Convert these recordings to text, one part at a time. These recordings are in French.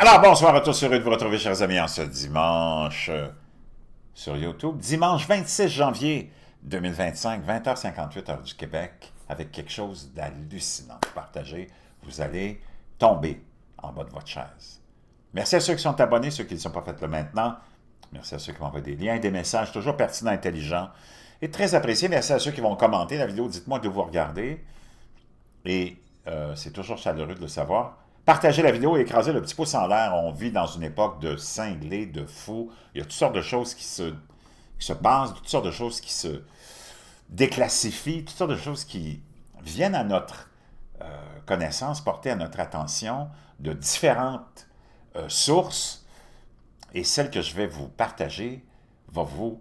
Alors, bonsoir à tous, heureux de vous retrouver, chers amis, en ce dimanche sur YouTube. Dimanche 26 janvier 2025, 20h58, heure du Québec, avec quelque chose d'hallucinant à partager. Vous allez tomber en bas de votre chaise. Merci à ceux qui sont abonnés, ceux qui ne le sont pas fait là maintenant. Merci à ceux qui m'envoient des liens, des messages toujours pertinents, intelligents et très appréciés. Merci à ceux qui vont commenter la vidéo. Dites-moi de vous regarder. Et c'est toujours chaleureux de le savoir. Partagez la vidéo et écrasez le petit pouce en l'air. On vit dans une époque de cinglés, de fous. Il y a toutes sortes de choses qui se passent, toutes sortes de choses qui se déclassifient, toutes sortes de choses qui viennent à notre connaissance, portées à notre attention de différentes sources. Et celle que je vais vous partager va vous,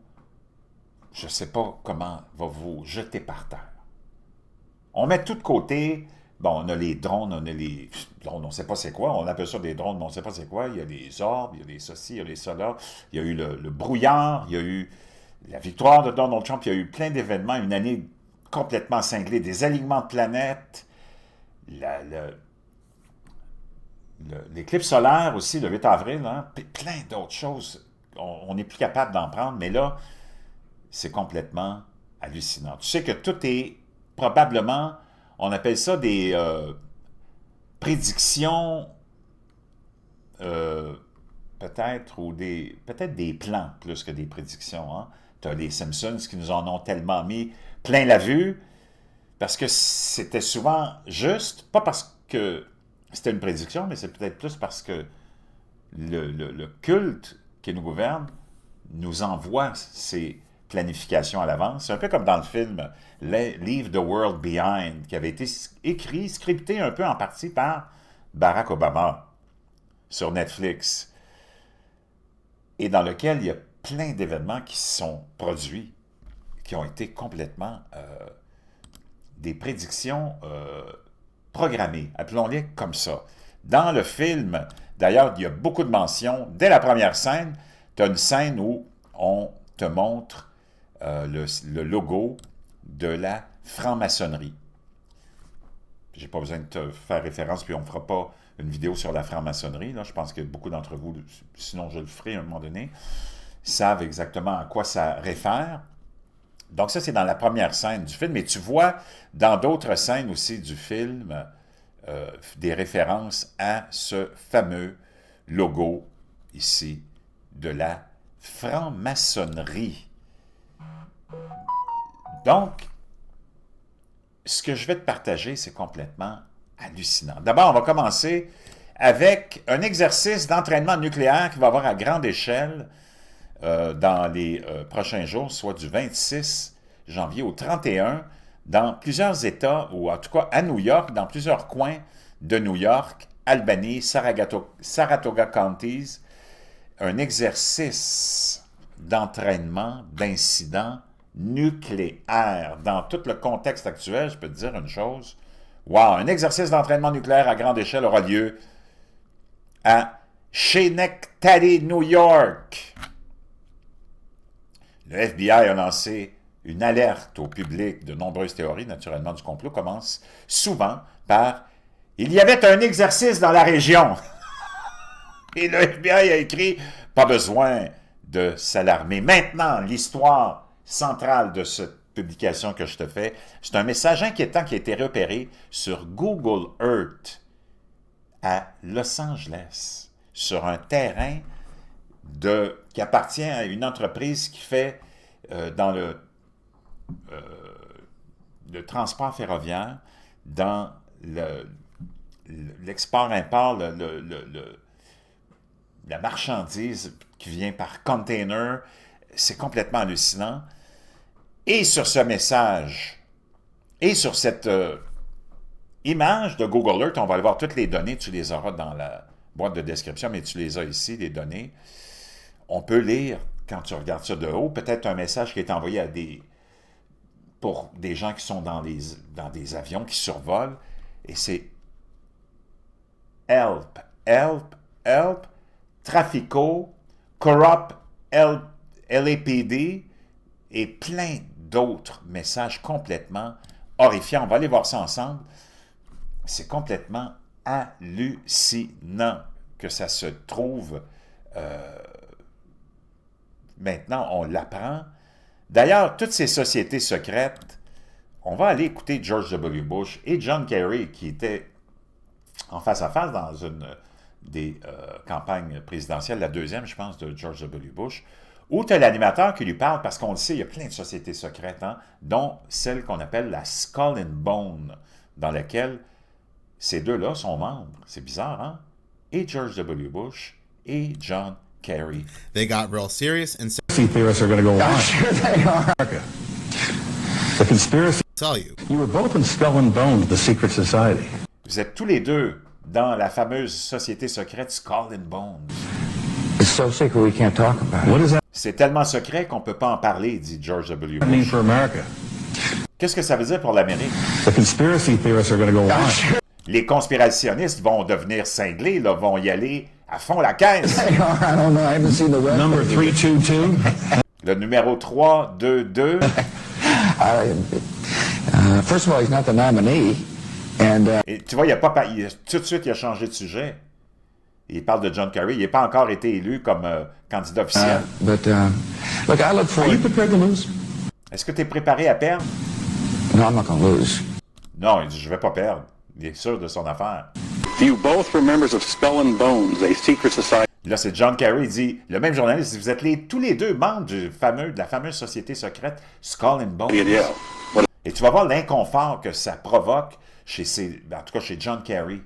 je ne sais pas comment, va vous jeter par terre. On met tout de côté. Bon, on a les drones, on a les drones, on ne sait pas c'est quoi. On appelle ça des drones, mais on ne sait pas c'est quoi. Il y a des orbes, il y a des ceci, il y a des cela. Il y a eu le brouillard, il y a eu la victoire de Donald Trump, il y a eu plein d'événements, une année complètement cinglée, des alignements de planètes, l'éclipse solaire aussi, le 8 avril, hein, plein d'autres choses. On n'est plus capable d'en prendre, mais là, c'est complètement hallucinant. Tu sais que tout est probablement, on appelle ça des prédictions, peut-être, ou peut-être des plans plus que des prédictions. Hein? Tu as les Simpsons qui nous en ont tellement mis plein la vue, parce que c'était souvent juste, pas parce que c'était une prédiction, mais c'est peut-être plus parce que le culte qui nous gouverne nous envoie ces planifications à l'avance. C'est un peu comme dans le film Leave the World Behind, qui avait été écrit, scripté un peu en partie par Barack Obama sur Netflix, et dans lequel il y a plein d'événements qui se sont produits, qui ont été complètement des prédictions programmées, appelons-les comme ça. Dans le film, d'ailleurs, il y a beaucoup de mentions. Dès la première scène, tu as une scène où on te montre le logo de la franc-maçonnerie. Je n'ai pas besoin de te faire référence, puis on ne fera pas une vidéo sur la franc-maçonnerie. Là. Je pense que beaucoup d'entre vous, sinon je le ferai à un moment donné, savent exactement à quoi ça réfère. Donc ça, c'est dans la première scène du film. Mais tu vois dans d'autres scènes aussi du film des références à ce fameux logo ici de la franc-maçonnerie. Donc, ce que je vais te partager, c'est complètement hallucinant. D'abord, on va commencer avec un exercice d'entraînement nucléaire qui va avoir à grande échelle dans les prochains jours, soit du 26 janvier au 31, dans plusieurs États, ou en tout cas à New York, dans plusieurs coins de New York, Albany, Saratoga Counties, un exercice d'entraînement d'incidents nucléaire. Dans tout le contexte actuel, je peux te dire une chose. Wow, un exercice d'entraînement nucléaire à grande échelle aura lieu à Schenectady, New York. Le FBI a lancé une alerte au public. De nombreuses théories, naturellement, du complot commencent souvent par « Il y avait un exercice dans la région ». Et le FBI a écrit « Pas besoin de s'alarmer ». Maintenant, l'histoire centrale de cette publication que je te fais, c'est un message inquiétant qui a été repéré sur Google Earth à Los Angeles, sur un terrain qui appartient à une entreprise qui fait dans le transport ferroviaire, dans l'export-import, la marchandise qui vient par container. C'est complètement hallucinant. Et sur ce message, et sur cette image de Google Earth, on va aller voir toutes les données, tu les auras dans la boîte de description, mais tu les as ici, les données. On peut lire, quand tu regardes ça de haut, peut-être un message qui est envoyé pour des gens qui sont dans des avions qui survolent, et c'est « Help, help, help, Trafico, Corrupt LAPD » et plein d'autres messages complètement horrifiants. On va aller voir ça ensemble. C'est complètement hallucinant que ça se trouve maintenant, on l'apprend. D'ailleurs, toutes ces sociétés secrètes, on va aller écouter George W. Bush et John Kerry, qui étaient en face à face dans une des campagnes présidentielles, la deuxième, je pense, de George W. Bush, où tu as l'animateur qui lui parle, parce qu'on le sait, il y a plein de sociétés secrètes, hein, dont celle qu'on appelle la Skull and Bone, dans laquelle ces deux-là sont membres. C'est bizarre, hein? Et George W. Bush et John Kerry. They got real serious and theorists are going to go on. Sure they are. The conspiracy. tell you. You were both in Skull and Bones, the secret society. Vous êtes tous les deux dans la fameuse société secrète Skull and Bones. It's so secret we can't talk about it. What does that C'est tellement secret qu'on ne peut pas en parler, dit George W. mean Bush. for America? Qu'est-ce que ça veut dire pour l'Amérique? The conspiracy theorists are going to go on. Les conspirationnistes vont devenir cinglés, là, vont y aller à fond la caisse. They are. I don't know. I haven't seen the rest. Number 322. Le numéro 322, First of all, he's not the nominee, and et tu vois, tout de suite, il a changé de sujet. Il parle de John Kerry. Il n'a pas encore été élu comme candidat officiel. look, I look Are you forward. prepared to lose? Est-ce que tu es préparé à perdre? No, I'm not going to lose. Non, il dit, je ne vais pas perdre. Il est sûr de son affaire. You both were members of Skull and Bones, a secret society. Là, c'est John Kerry, il dit, le même journaliste, vous êtes tous les deux membres de la fameuse société secrète Skull and Bones. Yeah. Et tu vas voir l'inconfort que ça provoque en tout cas chez John Kerry,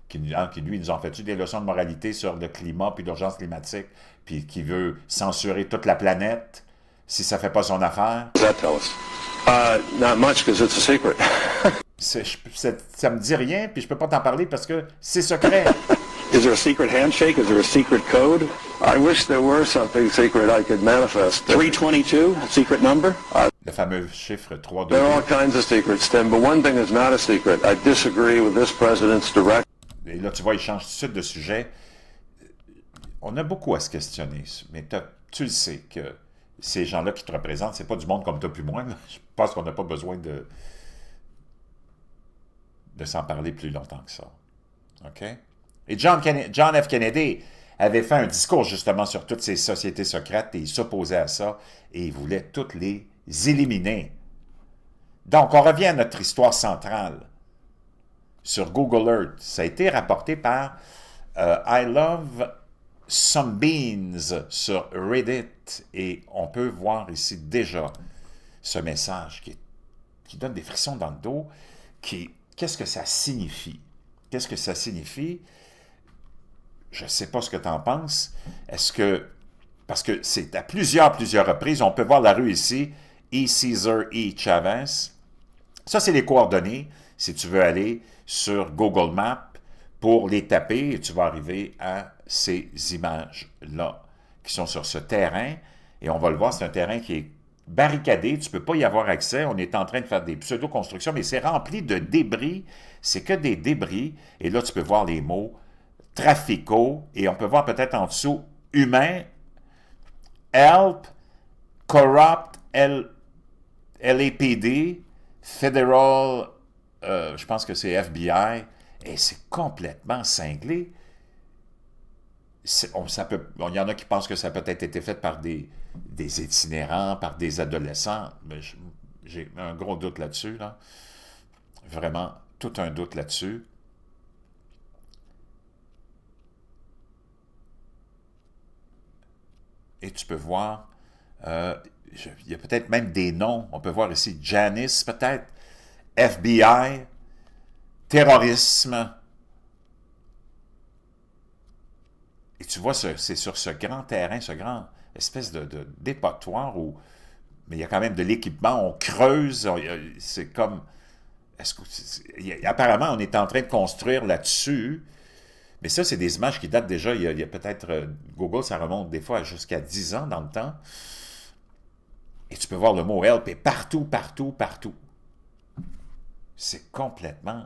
qui lui nous en fait des leçons de moralité sur le climat puis l'urgence climatique, puis qui veut censurer toute la planète si ça fait pas son affaire. What does that tell us? Not much, because it's a secret. Ça me dit rien, puis je peux pas t'en parler parce que c'est secret. Is there a secret handshake? Is there a secret code? I wish there were something secret I could manifest. 322, a secret number? Le fameux chiffre 3 There are all kinds of secrets, Tim, but one thing is not a secret. I disagree with this president's direct. Et là, tu vois, il change tout de suite de sujet. On a beaucoup à se questionner, mais tu le sais que ces gens-là qui te représentent, c'est pas du monde comme toi puis moi. Je pense qu'on n'a pas besoin de s'en parler plus longtemps que ça. OK? Et John F. Kennedy avait fait un discours justement sur toutes ces sociétés secrètes et il s'opposait à ça et il voulait toutes les éliminer. Donc, on revient à notre histoire centrale. Sur Google Earth, ça a été rapporté par I Love Some Beans sur Reddit et on peut voir ici déjà ce message qui donne des frissons dans le dos. Qu'est-ce que ça signifie? Qu'est-ce que ça signifie? Je ne sais pas ce que tu en penses. Parce que c'est à plusieurs reprises, on peut voir la rue ici, E. Caesar E. Chavez. Ça, c'est les coordonnées, si tu veux aller sur Google Maps pour les taper, et tu vas arriver à ces images-là, qui sont sur ce terrain, et on va le voir, c'est un terrain qui est barricadé, tu ne peux pas y avoir accès, on est en train de faire des pseudo-constructions, mais c'est rempli de débris, c'est que des débris, et là, tu peux voir les mots traficaux, et on peut voir peut-être en dessous humain, help, corrupt, LAPD, federal, je pense que c'est FBI, et c'est complètement cinglé. Il y en a qui pensent que ça a peut-être été fait par des itinérants, par des adolescents, mais j'ai un gros doute là-dessus, là. Vraiment, tout un doute là-dessus. Et tu peux voir, il y a peut-être même des noms. On peut voir ici Janice, peut-être, FBI, terrorisme. Et tu vois, c'est sur ce grand terrain, ce grand espèce de dépotoir mais il y a quand même de l'équipement, on creuse, c'est comme... apparemment, on est en train de construire là-dessus. Mais ça, c'est des images qui datent déjà, il y a peut-être... Google, ça remonte des fois jusqu'à 10 ans dans le temps. Et tu peux voir le mot « help » est partout. C'est complètement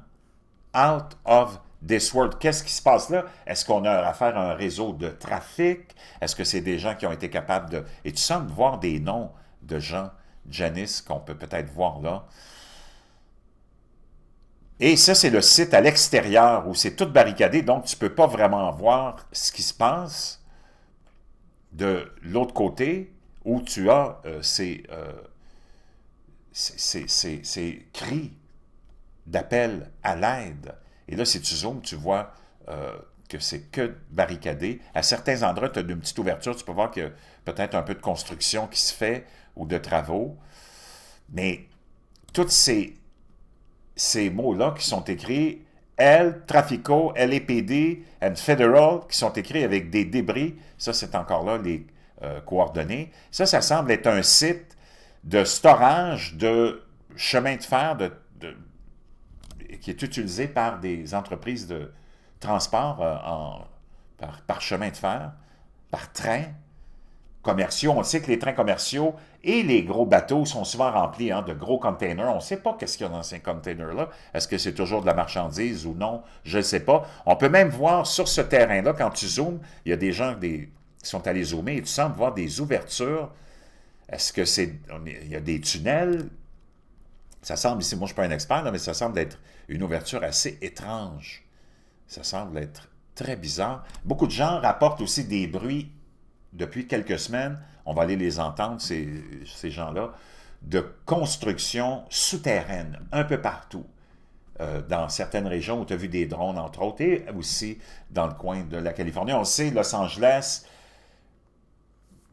out of this world. Qu'est-ce qui se passe là? Est-ce qu'on a affaire à un réseau de trafic? Est-ce que c'est des gens qui ont été capables de... Et tu sembles voir des noms de gens, Janice, qu'on peut peut-être voir là. Et ça, c'est le site à l'extérieur où c'est tout barricadé, donc tu ne peux pas vraiment voir ce qui se passe de l'autre côté où tu as ces cris d'appel à l'aide. Et là, si tu zoomes, tu vois que c'est que barricadé. À certains endroits, tu as une petite ouverture, tu peux voir qu'il y a peut-être un peu de construction qui se fait ou de travaux. Mais tous ces mots-là qui sont écrits, L, Trafico, LAPD and Federal, qui sont écrits avec des débris, ça c'est encore là les coordonnées. Ça semble être un site de storage de chemin de fer qui est utilisé par des entreprises de transport par chemin de fer, par train, commerciaux. On sait que les trains commerciaux et les gros bateaux sont souvent remplis de gros containers. On ne sait pas qu'est-ce qu'il y a dans ces containers-là. Est-ce que c'est toujours de la marchandise ou non? Je ne sais pas. On peut même voir sur ce terrain-là, quand tu zoomes, il y a des gens qui sont allés zoomer et tu sembles voir des ouvertures. Est-ce que il y a des tunnels? Ça semble, ici, moi je ne suis pas un expert, là, mais ça semble être une ouverture assez étrange. Ça semble être très bizarre. Beaucoup de gens rapportent aussi des bruits depuis quelques semaines, on va aller les entendre, ces gens-là, de construction souterraine, un peu partout, dans certaines régions où tu as vu des drones, entre autres, et aussi dans le coin de la Californie. On sait, Los Angeles,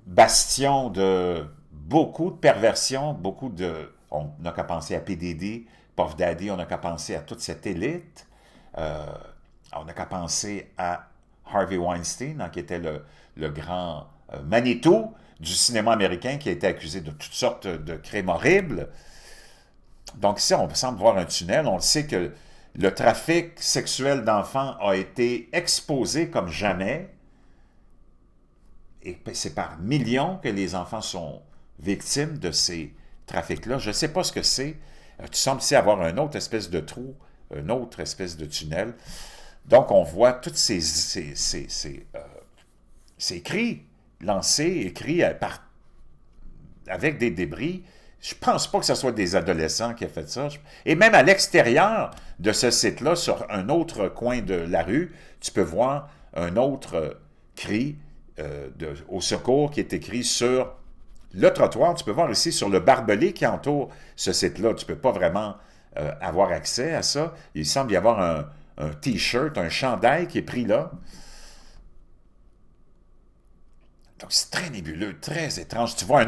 bastion de beaucoup de perversions, on n'a qu'à penser à PDD, Puff Daddy, on n'a qu'à penser à toute cette élite, on n'a qu'à penser à Harvey Weinstein, qui était le grand Manitou du cinéma américain, qui a été accusé de toutes sortes de crimes horribles. Donc ici, on semble voir un tunnel. On le sait que le trafic sexuel d'enfants a été exposé comme jamais. Et c'est par millions que les enfants sont victimes de ces trafics-là. Je ne sais pas ce que c'est. Tu sembles ici avoir une autre espèce de trou, une autre espèce de tunnel. Donc, on voit tous ces cris lancés, écrits avec des débris. Je ne pense pas que ce soit des adolescents qui ont fait ça. Et même à l'extérieur de ce site-là, sur un autre coin de la rue, tu peux voir un autre cri au secours qui est écrit sur le trottoir. Tu peux voir ici sur le barbelé qui entoure ce site-là. Tu ne peux pas vraiment avoir accès à ça. Il semble y avoir un T-shirt, un chandail qui est pris là. Donc, c'est très nébuleux, très étrange. Tu vois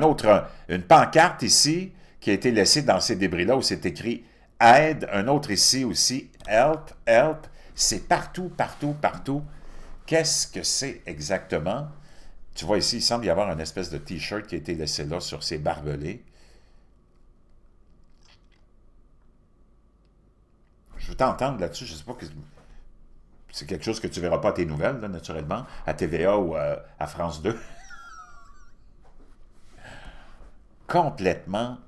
une pancarte ici qui a été laissée dans ces débris-là où c'est écrit « Aide », un autre ici aussi « Help, help ». C'est partout, partout, partout. Qu'est-ce que c'est exactement? Tu vois ici, il semble y avoir une espèce de T-shirt qui a été laissé là sur ces barbelés. Je veux t'entendre là-dessus. Je ne sais pas que c'est quelque chose que tu ne verras pas à tes nouvelles, là, naturellement, à TVA ou à France 2. Complètement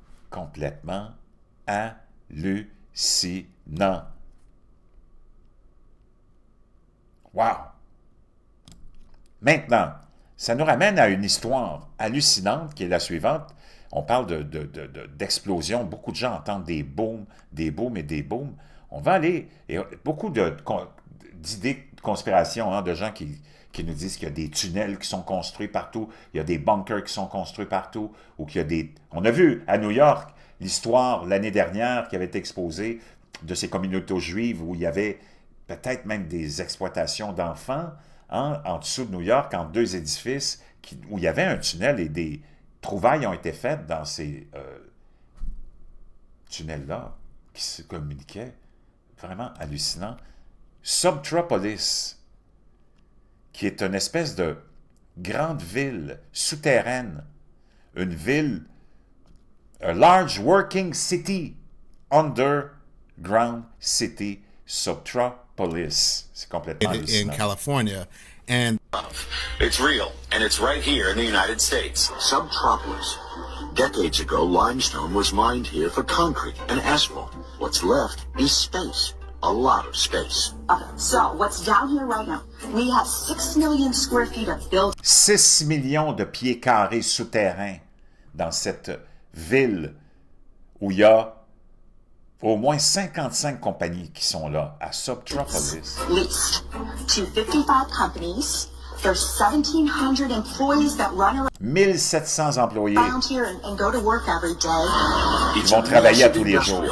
hallucinant. Wow! Maintenant, ça nous ramène à une histoire hallucinante qui est la suivante. On parle d'explosion. Beaucoup de gens entendent des booms et des booms. On va aller... Et beaucoup d'idées de conspiration, de gens qui nous disent qu'il y a des tunnels qui sont construits partout, il y a des bunkers qui sont construits partout, ou qu'il y a des... On a vu à New York l'histoire l'année dernière qui avait été exposée de ces communautés juives où il y avait peut-être même des exploitations d'enfants en dessous de New York, entre deux édifices, où il y avait un tunnel et des trouvailles ont été faites dans ces tunnels-là qui se communiquaient. Vraiment hallucinant. Subtropolis, qui est une espèce de grande ville souterraine, une ville, a large working city, underground city, Subtropolis. C'est complètement hallucinant. In California, and It's real, and it's right here in the United States. Subtropolis. Decades ago, limestone was mined here for concrete and asphalt. What's left is space. A lot of space. So, what's down here right now? We have 6 million square feet of buildings. 6 millions de pieds carrés souterrains dans cette ville où il y a au moins 55 compagnies qui sont là à Subtropolis. Leased to 55 companies. There's 1,700 employees that run 1700 employés around here and go to work every day. qui vont travailler à tous les jours.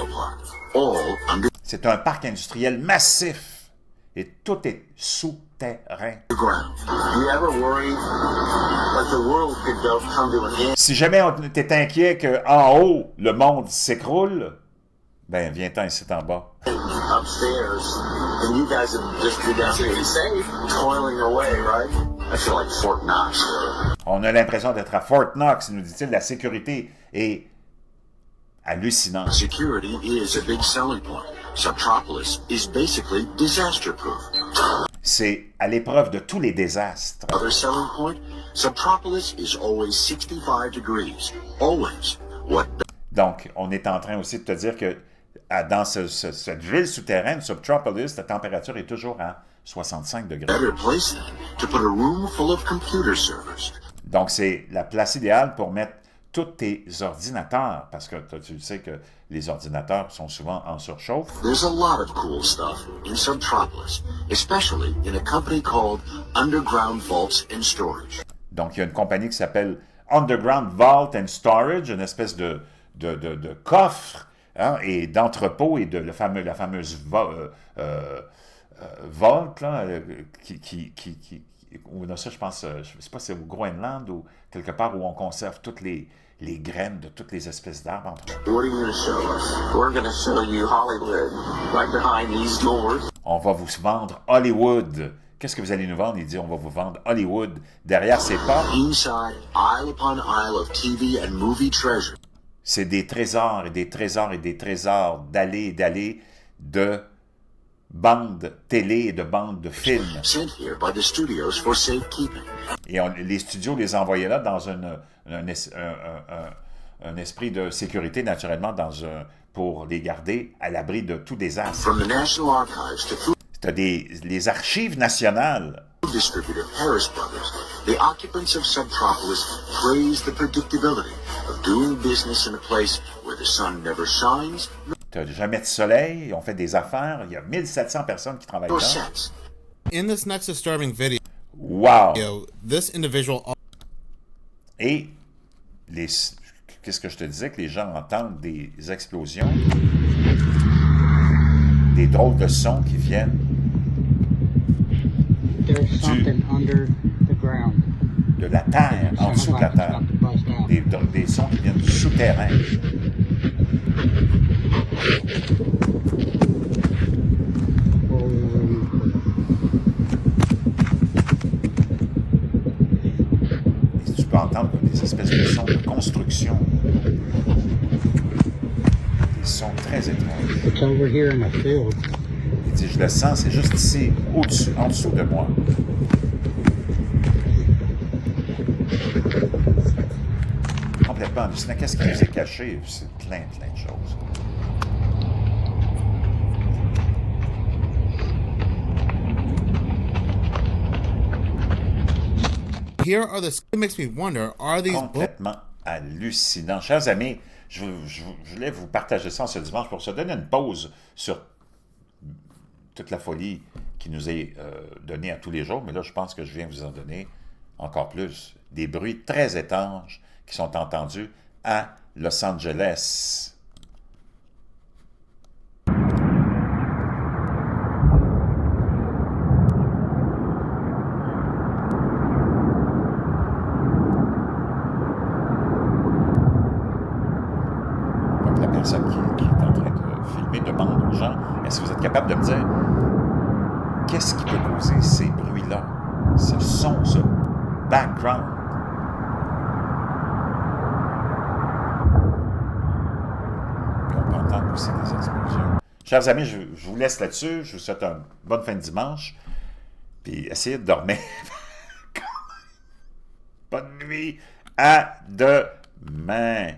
All underground. C'est un parc industriel massif et tout est souterrain. Do you ever worry that the world could come to an end? Si jamais tu es inquiet qu'en haut, le monde s'écroule, ben viens-t'en ici en bas. Upstairs, and you guys have just been down here safe, toiling away, right? I feel like Fort Knox. On a l'impression d'être à Fort Knox, nous dit-il. La sécurité est hallucinante. Security is a big selling point. Subtropolis is basically disaster-proof. C'est à l'épreuve de tous les désastres. Other selling point, Subtropolis is always 65 degrees. Always. What Donc, on est en train aussi de te dire que dans cette ville souterraine, Subtropolis, la température est toujours à 65 degrés. better place than to put a room full of computer servers? Donc, c'est la place idéale pour mettre tous tes ordinateurs, parce que tu sais que les ordinateurs sont souvent en surchauffe. There's a lot of cool stuff in Subtropolis, especially in a company called Underground Vaults and Storage. Donc, il y a une compagnie qui s'appelle Underground Vault and Storage, une espèce de coffre hein, et d'entrepôt et de la fameuse vault, là, ou ça, je pense, je ne sais pas si c'est au Groenland ou quelque part où on conserve toutes les graines de toutes les espèces d'arbres. What are you going to show us? We're going to show you Hollywood, right behind these doors. On va vous vendre Hollywood. Qu'est-ce que vous allez nous vendre? Il dit, on va vous vendre Hollywood derrière ces portes. Inside, aisle upon aisle of TV and movie treasure. C'est des trésors et des trésors et des trésors d'allées et d'allées de bandes télé et de bandes de films. Sent here by the studios for safekeeping. Et les studios les envoyaient là dans un esprit de sécurité, naturellement, pour les garder à l'abri de tout désastre. From the National Archives to food Tu as les archives nationales. distributor Harris Brothers, the occupants of Subtropolis praise the predictability of doing business in a place where the sun never shines Tu n'as jamais de soleil, on fait des affaires. Il y a 1700 personnes qui travaillent nor là. sets. In this next disturbing video, Wow! this individual Et qu'est-ce que je te disais? Que les gens entendent des explosions, des drôles de sons qui viennent There's something under the ground. de la terre, en dessous de la terre. Des sons qui viennent du souterrain. Et tu peux entendre des espèces de sons de construction. Des sons très étranges. It's over here in the field. Il dit, je le sens, c'est juste ici, au-dessus, en dessous de moi. Complètement hallucinant. Qu'est-ce qui nous est caché? C'est plein de choses. here are the. It makes me wonder: are these books? Complètement hallucinant. Chers amis, je voulais vous partager ça en ce dimanche pour se donner une pause sur toute la folie qui nous est donnée à tous les jours. Mais là, je pense que je viens vous en donner encore plus. Des bruits très étranges qui sont entendus à Los Angeles. Donc la personne qui est en train de filmer demande aux gens, est-ce que vous êtes capable de me dire qu'est-ce qui peut causer ces bruits-là, ce son, ce background? On peut entendre aussi des explosions. Chers amis, je vous laisse là-dessus. Je vous souhaite une bonne fin de dimanche. Puis essayez de dormir. Bonne nuit. À demain.